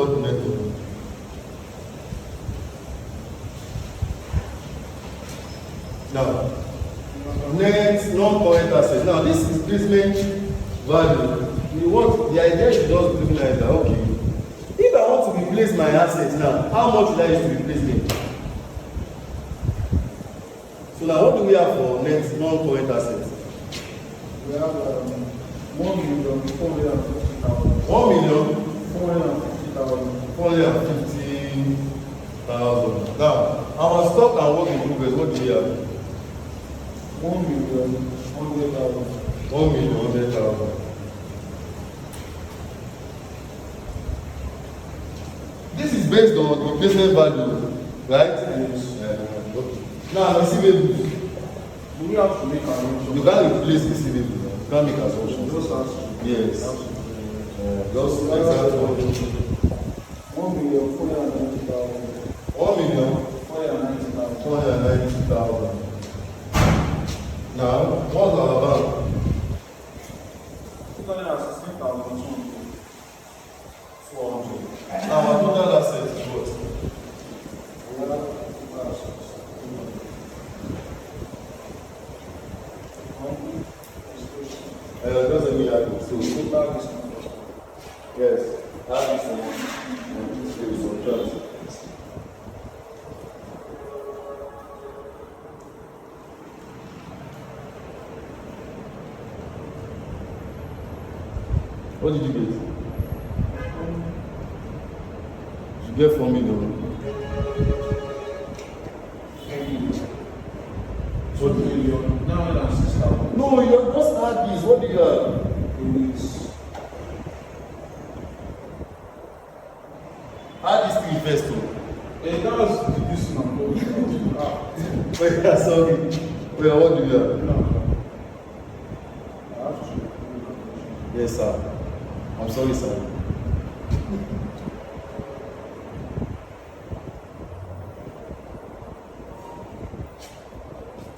method. Now, net non-current assets. Now, this is replacement value. The idea is just looking like that. Okay, if I want to replace my assets now, how much should I use to replace them? So now, what do we have for net non-current assets? We have 1,450,000. 1,450,000. Now, our stock and work in progress, what do we have? 1,100,000. 1,100,000. This is based on replacement value, right? Yes. Okay. Now, receivables. Do we have to make arrangements? You can't replace receivables. You can't make assumptions. Just ask. Yes. Just $1,490,000. 1,490,000. Now, what's our bank? 216,200. Now, our total assets is what? Doesn't mean that. So, yes, that is some chance. What did you get? You get 4 million. So 2,906,000. No, you just add this. What do you have? Add this 3 first too. That was this number. Wait, sorry. Wait, what do you have? Yes, sir. I'm sorry, sir.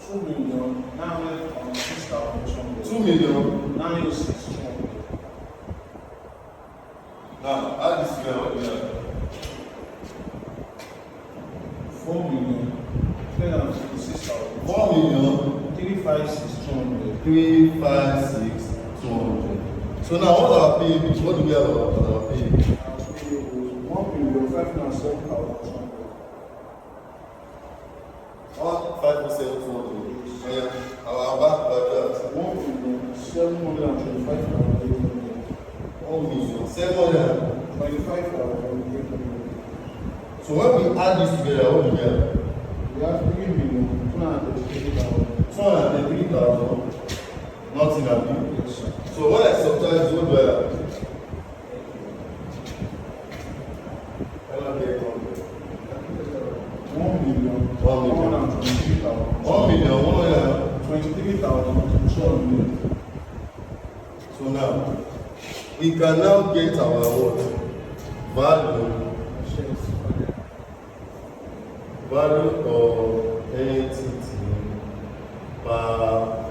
$2 million. 2 million. 906,200. Now, add this together. What do you have? 4,356,000. 356,200. 356,200. So now, what's our payables? What do we have as our payables? 1,507,200. 1,507,200. Yeah. Our bank like that. 1,725,800. 1,725,800. So when we add this together, what do we have? We have 3,233,000. 233,000. Nothing happy. Yes, sir. So when I subtract this, what do I have? I don't get it. 1,123,000. 1,123,200. So now, we can now get our what? Value of entity per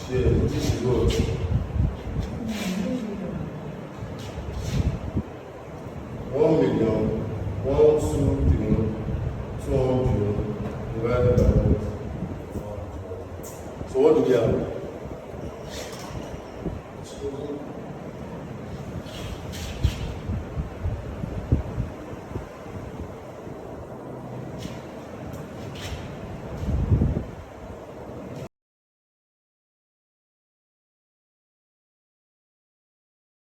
share. This is what?